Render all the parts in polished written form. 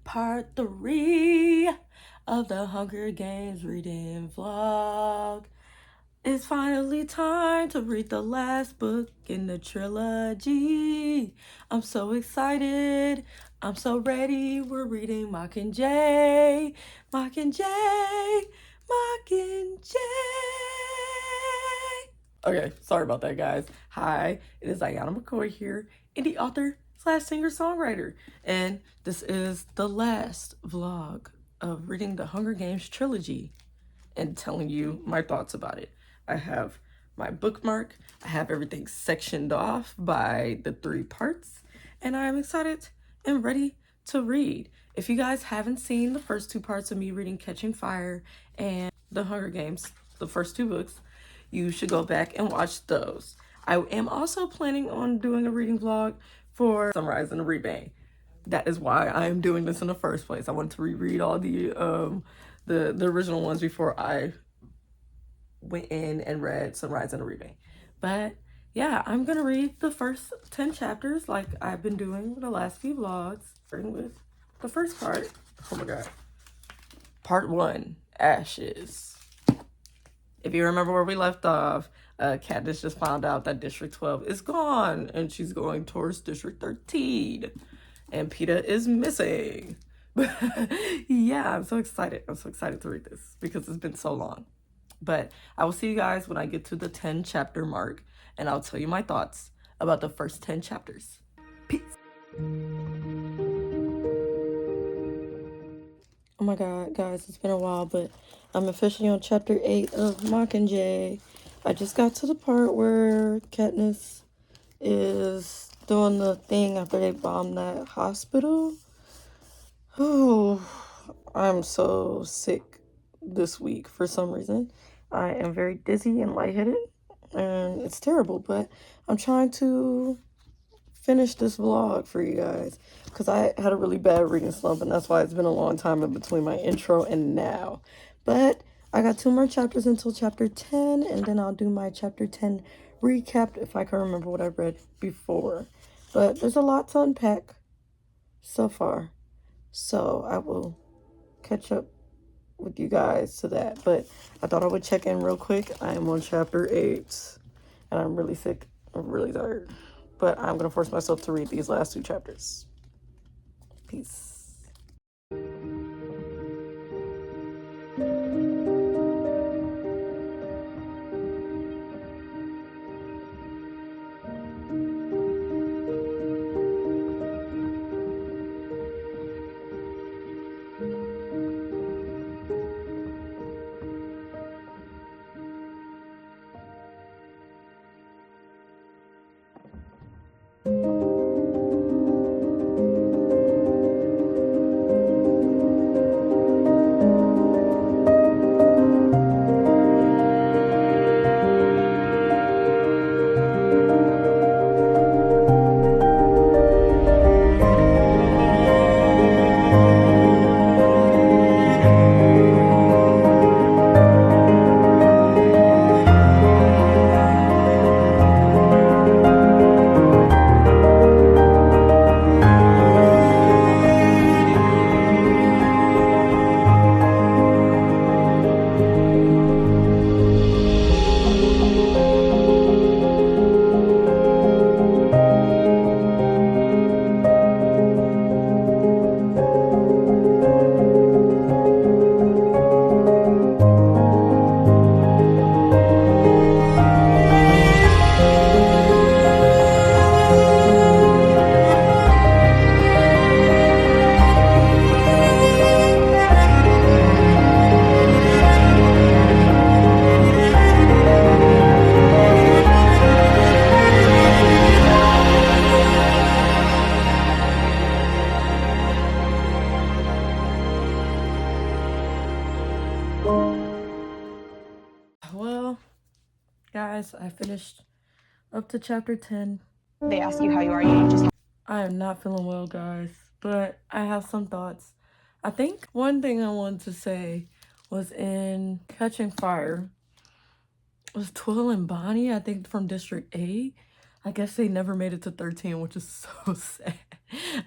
Part 3 of the Hunger Games reading vlog. It's finally time to read the last book in the trilogy. I'm so excited. I'm so ready. We're reading Mockingjay. Mockingjay. Mockingjay. Okay, sorry about that, guys. Hi, it is Audiio McCoy here, indie author / singer-songwriter, and this is the last vlog of reading the Hunger Games trilogy and telling you my thoughts about it. I have my bookmark, I have everything sectioned off by the 3 parts, and I'm excited and ready to read. If you guys haven't seen the first 2 parts of me reading Catching Fire and the Hunger Games, the first 2 books, you should go back and watch those. I am also planning on doing a reading vlog for Sunrise and the Rebang. That is why I am doing this in the first place. I want to reread all the original ones before I went in and read Sunrise and the Rebang. But yeah, I'm gonna read the first 10 chapters like I've been doing the last few vlogs, starting with the first part. Oh my god. Part 1, Ashes. If you remember where we left off, Katniss just found out that District 12 is gone and she's going towards District 13. And Peeta is missing. Yeah, I'm so excited. I'm so excited to read this because it's been so long. But I will see you guys when I get to the 10 chapter mark and I'll tell you my thoughts about the first 10 chapters. Peace. Oh my god, guys, it's been a while, but I'm officially on chapter 8 of Mockingjay. I just got to the part where Katniss is doing the thing after they bombed that hospital. Oh, I'm so sick this week for some reason. I am very dizzy and lightheaded, and it's terrible, but I'm trying to finish this vlog for you guys because I had a really bad reading slump, and that's why it's been a long time in between my intro and now. But I got 2 more chapters until chapter 10, and then I'll do my chapter 10 recap if I can remember what I read before. But there's a lot to unpack so far, so I will catch up with you guys to that. But I thought I would check in real quick. I am on chapter 8, and I'm really sick. I'm really tired. But I'm going to force myself to read these last 2 chapters. Peace. Well, guys, I finished up to chapter 10. They ask you how you are, you just... I am not feeling well, guys, but I have some thoughts. I think one thing I wanted to say was in Catching Fire was Twill and Bonnie, I think from District 8. I guess they never made it to 13, which is so sad.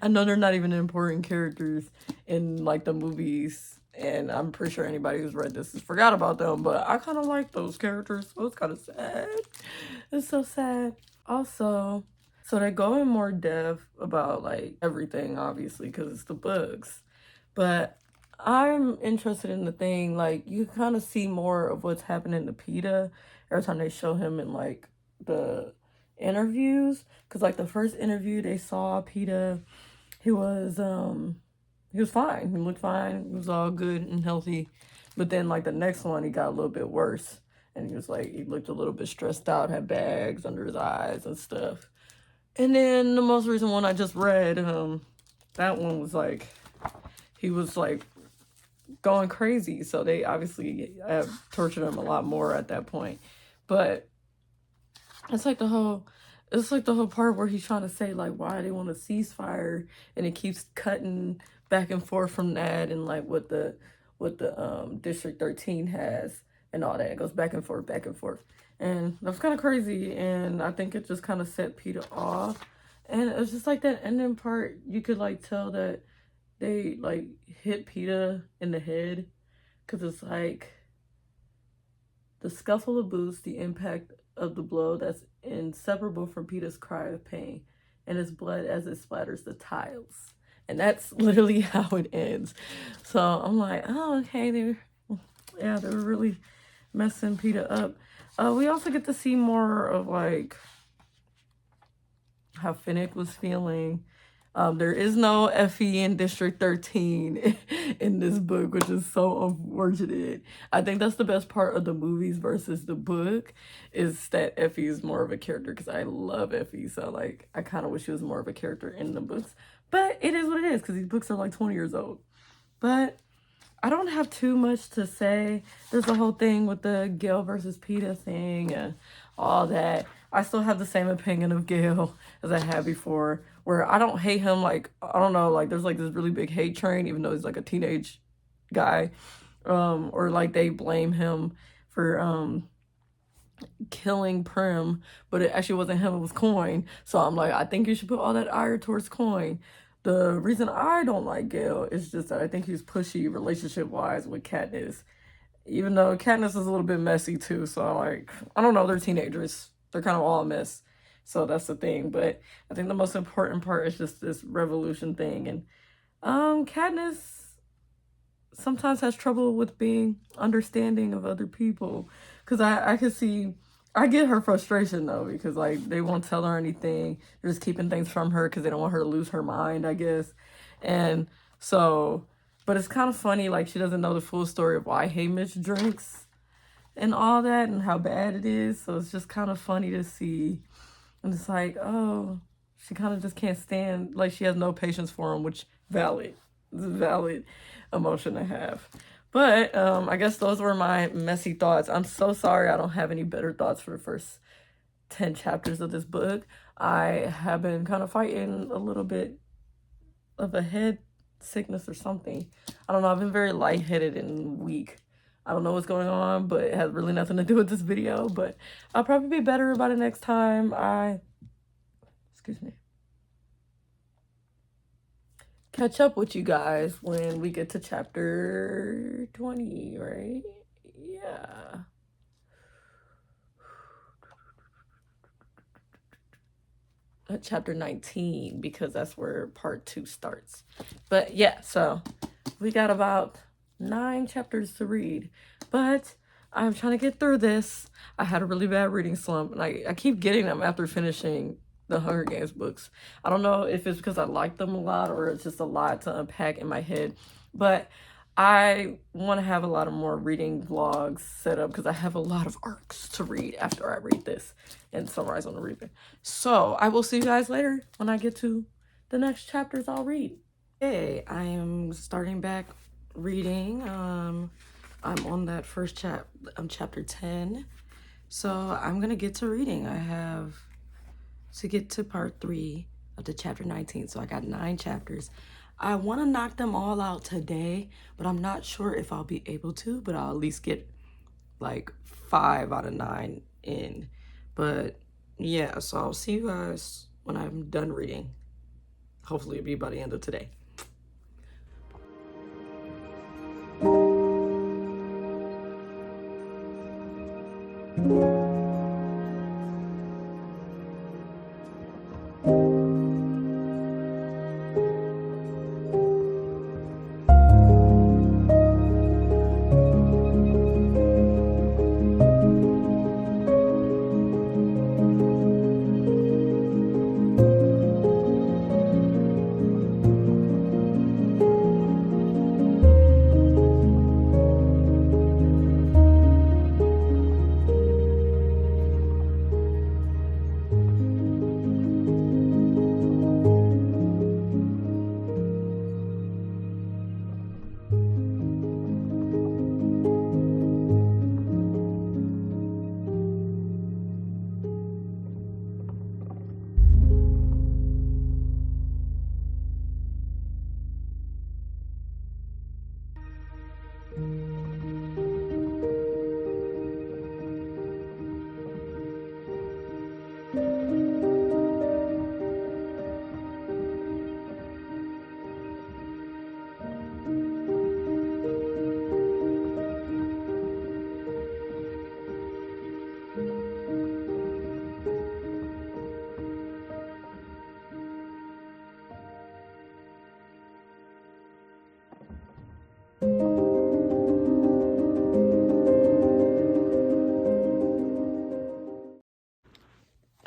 I know they're not even important characters in like the movies, and I'm pretty sure anybody who's read this has forgot about them, but I kind of like those characters, so it's kind of sad. It's so sad. Also, so they go in more depth about like everything, obviously, because it's the books. But I'm interested in the thing, like, you kind of see more of what's happening to PETA every time they show him in like the interviews. Because like the first interview they saw PETA, he was fine. He looked fine. He was all good and healthy. But then like the next one, he got a little bit worse. And he looked a little bit stressed out, had bags under his eyes and stuff. And then the most recent one I just read, that one was like, he was like going crazy. So they obviously have tortured him a lot more at that point. But it's like the whole part where he's trying to say like why they want a ceasefire, and it keeps cutting back and forth from that, and like what the District 13 has and all that. It goes back and forth, back and forth. And that's kind of crazy, and I think it just kind of set PETA off. And it's just like that ending part, you could like tell that they like hit PETA in the head, because it's like the scuffle of boots, the impact of the blow that's inseparable from PETA's cry of pain, and his blood as it splatters the tiles. And that's literally how it ends. So I'm like, oh, okay, they were really messing PETA up. We also get to see more of like how Finnick was feeling. There is no Effie in District 13 in this book, which is so unfortunate. I think that's the best part of the movies versus the book, is that Effie is more of a character, because I love Effie. So like, I kind of wish she was more of a character in the books. But it is what it is, because these books are like 20 years old. But I don't have too much to say. There's a whole thing with the Gail versus PETA thing and all that. I still have the same opinion of Gail as I had before, where I don't hate him. Like, I don't know, like there's like this really big hate train, even though he's like a teenage guy. Or like they blame him for killing Prim, but it actually wasn't him, it was Coin. So I'm like, I think you should put all that ire towards Coin. The reason I don't like Gale is just that I think he's pushy relationship-wise with Katniss. Even though Katniss is a little bit messy too, so I'm like, I don't know, they're teenagers. They're kind of all a mess. So that's the thing. But I think the most important part is just this revolution thing. And Katniss sometimes has trouble with being understanding of other people. Because I can see, I get her frustration though, because like they won't tell her anything. They're just keeping things from her because they don't want her to lose her mind, I guess. And so, but it's kind of funny, like she doesn't know the full story of why Haymitch drinks and all that and how bad it is. So it's just kind of funny to see. And it's like, oh, she kind of just can't stand, like she has no patience for him, which valid. It's a valid emotion to have. But I guess those were my messy thoughts. I'm so sorry I don't have any better thoughts for the first 10 chapters of this book. I have been kind of fighting a little bit of a head sickness or something. I don't know. I've been very lightheaded and weak. I don't know what's going on, but it has really nothing to do with this video. But I'll probably be better about it next time. Excuse me. Catch up with you guys when we get to chapter 20, right? Yeah. Chapter 19, because that's where part 2 starts. But yeah, so we got about 9 chapters to read, but I'm trying to get through this. I had a really bad reading slump, and I keep getting them after finishing the Hunger Games books. I don't know if it's because I like them a lot or it's just a lot to unpack in my head, but I want to have a lot of more reading vlogs set up because I have a lot of arcs to read after I read this and summarize on the replay. So I will see you guys later when I get to the next chapters I'll read. Hey, I am starting back reading. I'm on that first chapter 10. So I'm gonna get to reading. I have to get to part 3 of the chapter 19. So I got 9 chapters. I want to knock them all out today, but I'm not sure if I'll be able to, but I'll at least get like 5 out of 9 in. But yeah, so I'll see you guys when I'm done reading. Hopefully it'll be by the end of today.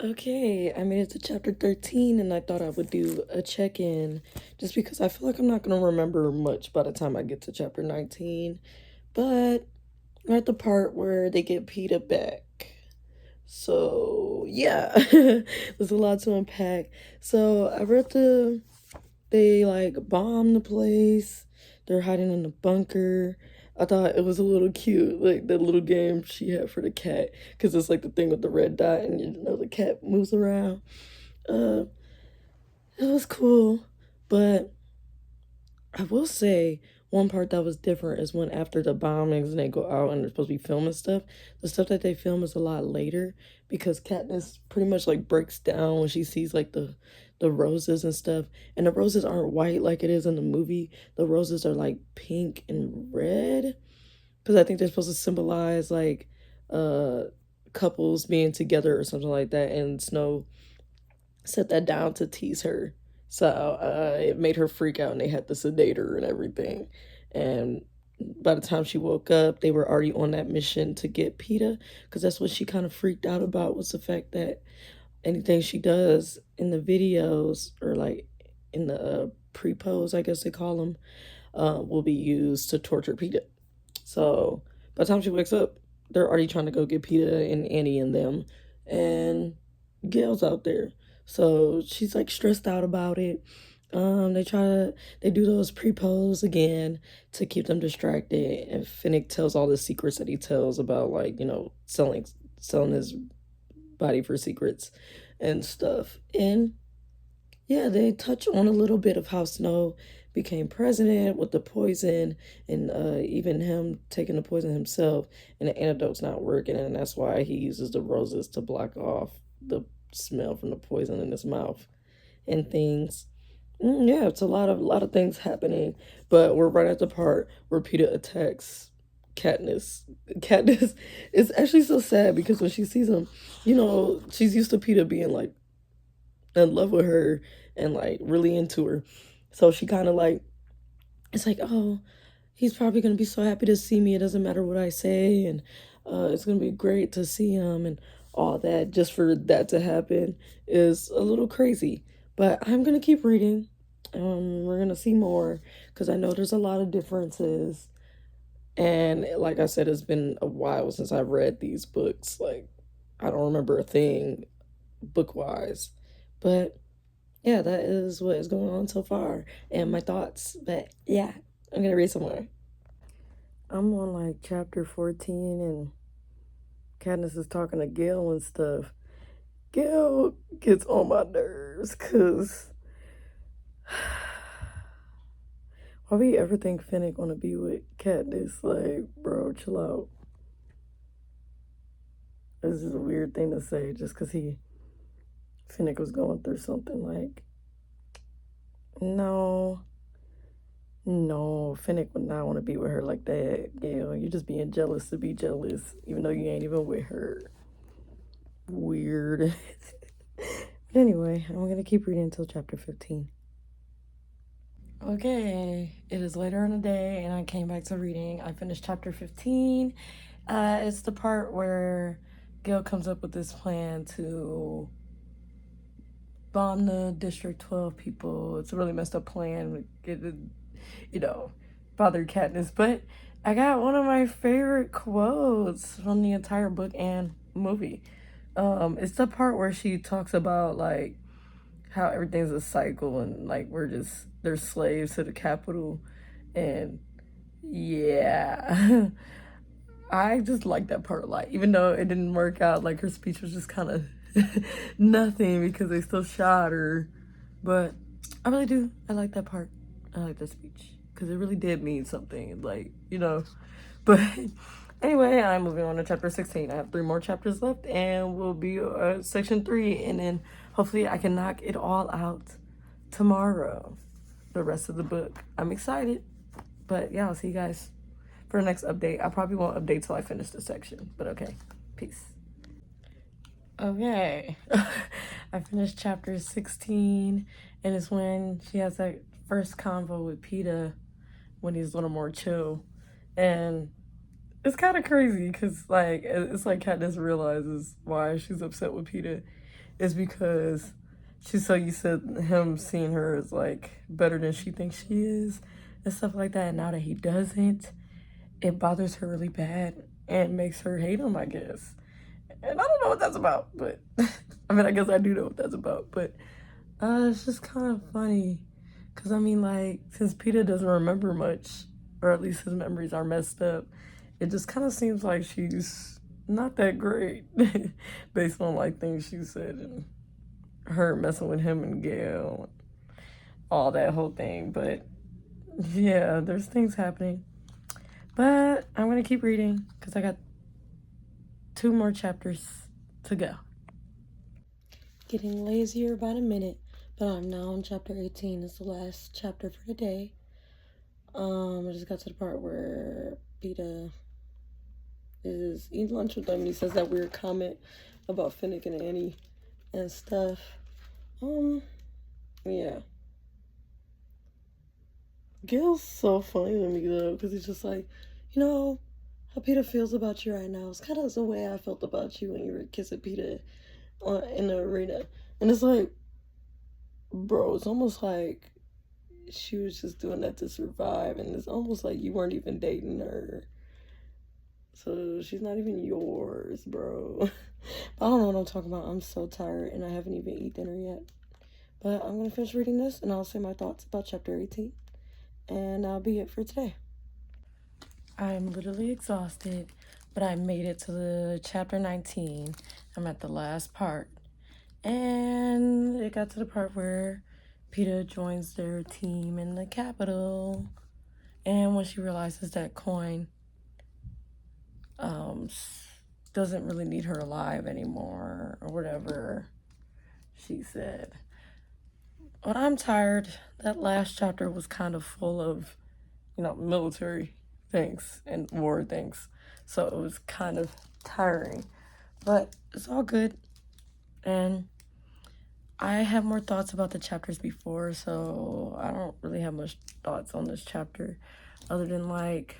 Okay, I made it to chapter 13 and I thought I would do a check-in just because I feel like I'm not going to remember much by the time I get to chapter 19. But we're at the part where they get Peeta back. So, yeah, there's a lot to unpack. So, I read they like bomb the place. They're hiding in the bunker. I thought it was a little cute, like the little game she had for the cat, because it's like the thing with the red dot, and you know the cat moves around. Uh, it was cool, but I will say one part that was different is when after the bombings and they go out and they're supposed to be filming stuff, the stuff that they film is a lot later because Katniss pretty much like breaks down when she sees like the roses and stuff. And the roses aren't white like it is in the movie. The roses are like pink and red because I think they're supposed to symbolize like uh couples being together or something like that. And Snow set that down to tease her. So it made her freak out and they had to sedate her and everything. And by the time she woke up, they were already on that mission to get Peeta because that's what she kind of freaked out about was the fact that anything she does in the videos or like in the pre-pose, I guess they call them, will be used to torture Peeta. So by the time she wakes up, they're already trying to go get Peeta and Annie and them. And Gail's out there. So she's like stressed out about it. They do those pre-pose again to keep them distracted. And Finnick tells all the secrets that he tells about like, selling his body for secrets and stuff. And yeah, they touch on a little bit of how Snow became president with the poison and even him taking the poison himself and the antidote's not working and that's why he uses the roses to block off the smell from the poison in his mouth and things. Yeah, it's a lot of things happening, but we're right at the part where Peeta attacks Katniss. Katniss is actually so sad because when she sees him, she's used to Peeta being like in love with her and like really into her. So she kind of like, it's like, oh, he's probably going to be so happy to see me. It doesn't matter what I say. And it's going to be great to see him and all that. Just for that to happen is a little crazy. But I'm going to keep reading. We're going to see more because I know there's a lot of differences. And like I said, it's been a while since I've read these books. Like, I don't remember a thing book wise. But yeah, that is what is going on so far and my thoughts. But yeah, I'm gonna read some more. I'm on like chapter 14 and Katniss is talking to Gail and stuff. Gail gets on my nerves because why we ever think Finnick wanna be with Katniss? Like, bro, chill out. This is a weird thing to say just because he Finnick was going through something. Like, no, Finnick would not want to be with her like that. Gail, you're just being jealous to be jealous, even though you ain't even with her. Weird. But anyway, I'm going to keep reading until chapter 15. Okay, it is later in the day, and I came back to reading. I finished chapter 15. It's the part where Gail comes up with this plan to bomb the District 12 people. It's a really messed up plan. Bothered Katniss. But I got one of my favorite quotes from the entire book and movie. It's the part where she talks about, like, how everything's a cycle and, like, they're slaves to the capital. And, yeah. I just like that part a lot. Even though it didn't work out, like, her speech was just kind of nothing because they still shot her. But I really do. I like that part. I like that speech because it really did mean something. Like, But anyway, I'm moving on to chapter 16. I have 3 more chapters left, and we'll be section 3. And then hopefully I can knock it all out tomorrow. The rest of the book. I'm excited. But yeah, I'll see you guys for the next update. I probably won't update till I finish this section. But okay. Peace. Okay. I finished chapter 16, and it's when she has that first convo with Peeta when he's a little more chill. And it's kind of crazy because, like, it's like Katniss realizes why she's upset with Peeta is because she's so used to him seeing her as, like, better than she thinks she is and stuff like that. And now that he doesn't, it bothers her really bad and makes her hate him, I guess. And I don't know what that's about, but I mean, I guess I do know what that's about, but it's just kind of funny because, I mean, like, since Peeta doesn't remember much, or at least his memories are messed up, it just kind of seems like she's not that great based on, like, things she said and her messing with him and Gail and all that whole thing. But yeah, there's things happening, but I'm gonna keep reading because I got 2 more chapters to go. Getting lazier by the minute, but I'm now on chapter 18. It's the last chapter for the day. I just got to the part where Peeta is eating lunch with them, and he says that weird comment about Finnick and Annie and stuff. Yeah. Gil's so funny to me, though, because he's just like, how Peeta feels about you right now. It's kind of the way I felt about you when you were kissing Peeta in the arena. And it's like, bro, it's almost like she was just doing that to survive, and it's almost like you weren't even dating her. So she's not even yours, bro. But I don't know what I'm talking about. I'm so tired, and I haven't even eaten dinner yet. But I'm going to finish reading this, and I'll say my thoughts about chapter 18. And that'll be it for today. I'm literally exhausted, but I made it to the chapter 19. I'm at the last part. And it got to the part where Peeta joins their team in the Capitol. And when she realizes that Coin doesn't really need her alive anymore, or whatever she said. But I'm tired. That last chapter was kind of full of, military things and war things. So it was kind of tiring. But it's all good. And I have more thoughts about the chapters before, so I don't really have much thoughts on this chapter. Other than, like,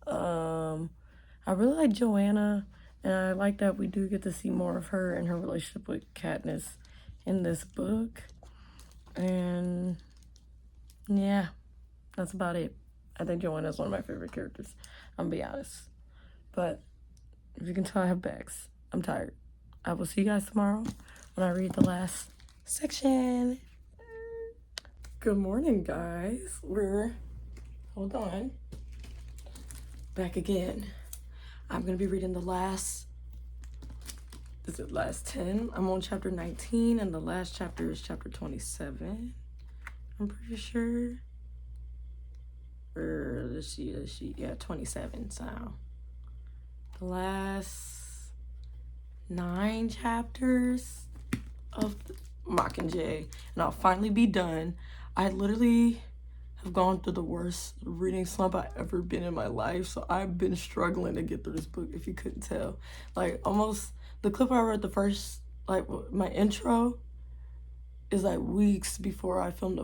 I really like Joanna. And I like that we do get to see more of her and her relationship with Katniss in this book. And yeah, that's about it. I think Joanna's one of my favorite characters. I'm gonna be honest. But if you can tell, I have bags. I'm tired. I will see you guys tomorrow when I read the last section. Good morning, guys. Hold on. Back again. I'm gonna be reading the last 10? I'm on chapter 19, and the last chapter is chapter 27. I'm pretty sure. Or let's see. Yeah, 27. So the last 9 chapters of Mockingjay, and I'll finally be done. I literally have gone through the worst reading slump I've ever been in my life, so I've been struggling to get through this book, if you couldn't tell. Like, almost, the clip I read the first, like, my intro is like weeks before I filmed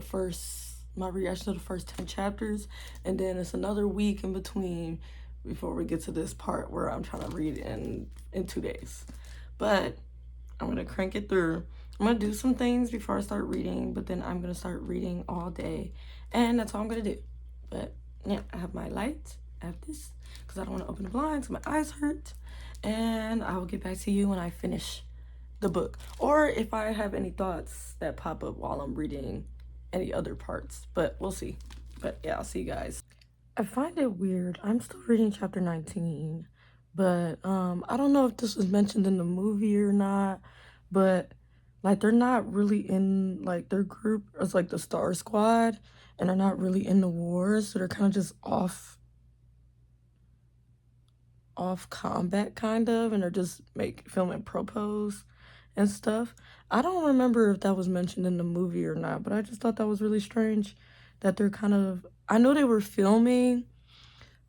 my reaction to the first 10 chapters, and then it's another week in between before we get to this part where I'm trying to read in 2 days. But I'm gonna crank it through. I'm gonna do some things before I start reading, but then I'm gonna start reading all day, and that's all I'm gonna do. But yeah, I have my light, I have this, because I don't want to open the blinds, my eyes hurt, and I will get back to you when I finish the book, or if I have any thoughts that pop up while I'm reading any other parts, but we'll see. But yeah, I'll see you guys. I find it weird, I'm still reading chapter 19, but I don't know if this was mentioned in the movie or not, but like they're not really in like their group as like the Star Squad, and they're not really in the wars, so they're kind of just off combat kind of, and they're just filming propos and stuff. I don't remember if that was mentioned in the movie or not, but I just thought that was really strange that they're kind of, I know they were filming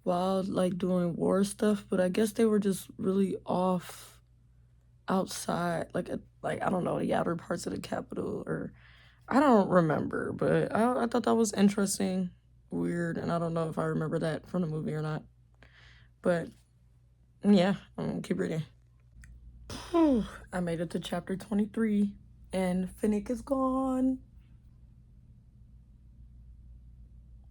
while like doing war stuff, but I guess they were just really off outside, like I don't know, the outer parts of the capital, or I don't remember, but I thought that was interesting, weird, and I don't know if I remember that from the movie or not. But yeah, I'm gonna keep reading. I made it to chapter 23, and Finnick is gone.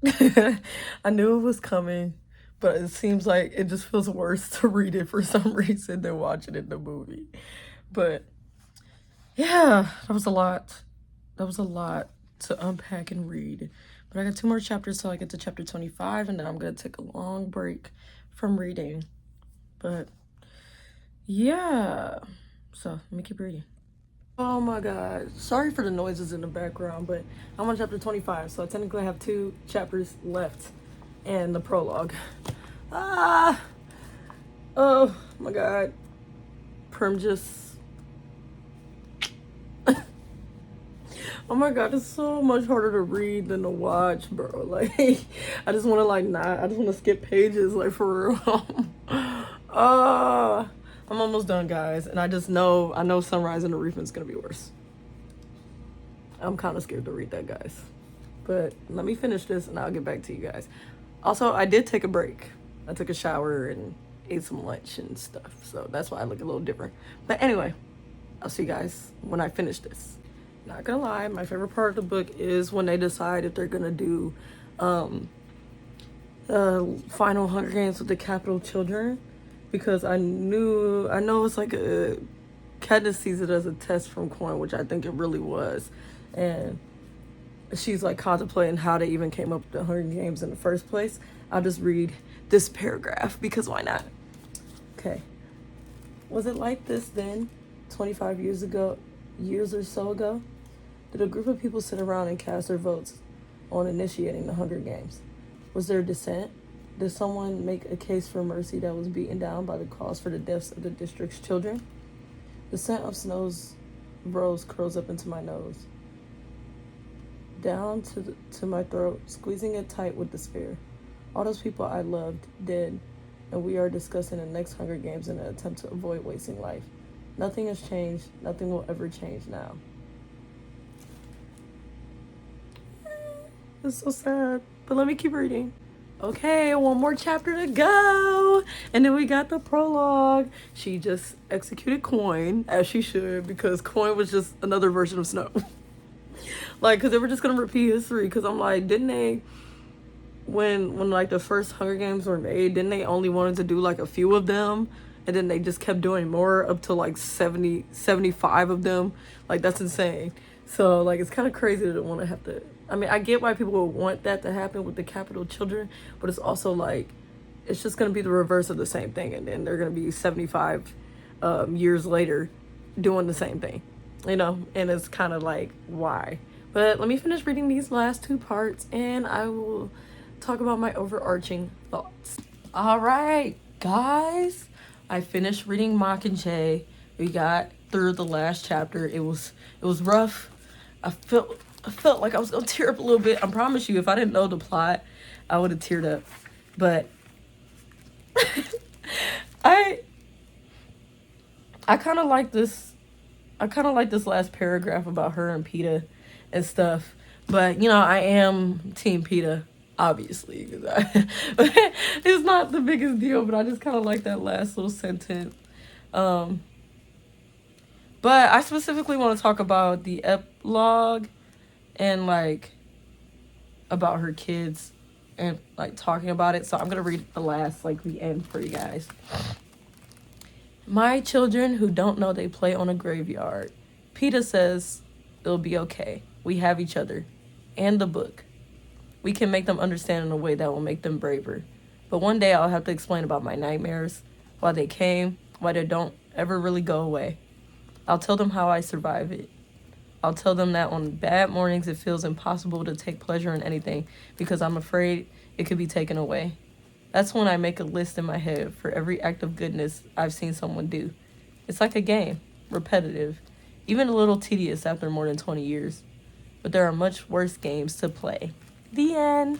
I knew it was coming, but it seems like it just feels worse to read it for some reason than watching it in the movie. But yeah, that was a lot. That was a lot to unpack and read. But I got 2 more chapters till I get to chapter 25, and then I'm gonna take a long break from reading. But yeah, so let me keep reading. Oh my god, sorry for the noises in the background, but I'm on chapter 25, so I technically have 2 chapters left and the prologue. Oh my god, Prim just, oh my god, it's so much harder to read than to watch, bro. Like, I just want to like I just want to skip pages, like, for real. I'm almost done, guys, and I know Sunrise and the Reef is gonna be worse. I'm kind of scared to read that, guys. But let me finish this and I'll get back to you guys. Also, I did take a break. I took a shower and ate some lunch and stuff, so that's why I look a little different. But anyway, I'll see you guys when I finish this. Not gonna lie, my favorite part of the book is when they decide if they're gonna do final Hunger Games with the capital children, because I know it's like Katniss sees it as a test from Coin, which I think it really was, and she's like contemplating how they even came up with the Hunger Games in the first place. I'll just read this paragraph because why not? Okay. Was it like this then, 25 years or so ago? Did a group of people sit around and cast their votes on initiating the Hunger Games? Was there dissent? Did someone make a case for mercy that was beaten down by the cause for the deaths of the district's children? The scent of Snow's rose curls up into my nose, down to my throat, squeezing it tight with despair. All those people I loved, dead, and we are discussing the next Hunger Games in an attempt to avoid wasting life. Nothing has changed. Nothing will ever change now. It's so sad, but let me keep reading. Okay, 1 more chapter to go, and then we got the prologue. She just executed Coin, as she should, because Coin was just another version of Snow. Like, because they were just gonna repeat history, because I'm like, didn't they, when like the first Hunger Games were made, didn't they only wanted to do like a few of them, and then they just kept doing more up to like 75 of them? Like, that's insane. So like, it's kind of crazy to want to have to, I mean, I get why people would want that to happen with the capital children, but it's also like, it's just going to be the reverse of the same thing, and then they're going to be 75 years later doing the same thing, you know? And it's kind of like, why? But let me finish reading these last 2 parts, and I will talk about my overarching thoughts. All right, guys, I finished reading Mockingjay. We got through the last chapter. It was rough. I felt like I was gonna tear up a little bit. I promise you, if I didn't know the plot, I would have teared up. But I kind of like this. I kind of like this last paragraph about her and PETA and stuff. But, you know, I am Team PETA, obviously. It's not the biggest deal, but I just kind of like that last little sentence. But I specifically want to talk about the epilogue and, like, about her kids and, like, talking about it. So I'm going to read the last, like, the end for you guys. My children who don't know they play on a graveyard. PETA says it'll be okay. We have each other. And the book. We can make them understand in a way that will make them braver. But one day I'll have to explain about my nightmares, why they came, why they don't ever really go away. I'll tell them how I survive it. I'll tell them that on bad mornings it feels impossible to take pleasure in anything because I'm afraid it could be taken away. That's when I make a list in my head for every act of goodness I've seen someone do. It's like a game, repetitive, even a little tedious after more than 20 years. But there are much worse games to play. The end.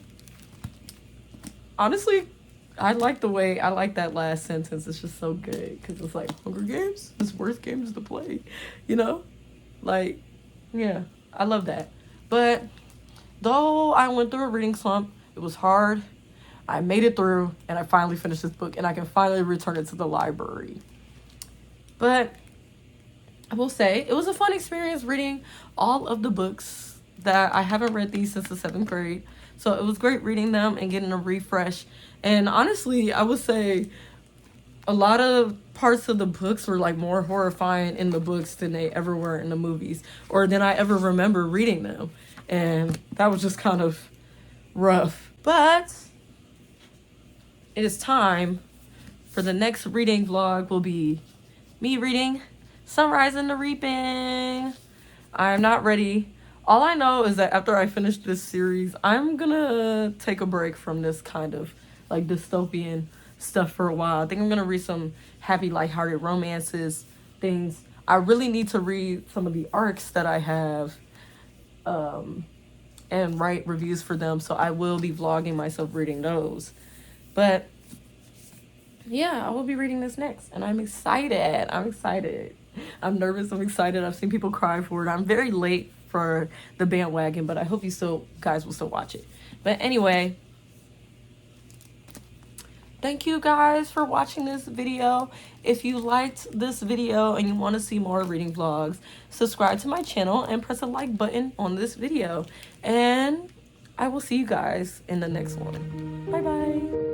Honestly, I like that last sentence. It's just so good because it's like, Hunger Games? It's worse games to play, you know? Like, yeah, I love that. But though I went through a reading slump, it was hard. I made it through and I finally finished this book and I can finally return it to the library. But I will say it was a fun experience reading all of the books that I haven't read these since the 7th grade. So it was great reading them and getting a refresh. And honestly, I would say a lot of parts of the books were like more horrifying in the books than they ever were in the movies or than I ever remember reading them. And that was just kind of rough. But it is time for the next reading vlog will be me reading Sunrise and the Reaping. I'm not ready. All I know is that after I finish this series, I'm gonna take a break from this kind of like dystopian stuff for a while. I think I'm gonna read some happy, lighthearted romances, things. I really need to read some of the arcs that I have and write reviews for them. So I will be vlogging myself reading those. But yeah, I will be reading this next and I'm excited. I'm nervous, I'm excited. I've seen people cry for it. I'm very late for the bandwagon, but I hope you guys will still watch it. But anyway, thank you guys for watching this video. If you liked this video and you want to see more reading vlogs, subscribe to my channel and press the like button on this video. And I will see you guys in the next one. Bye bye.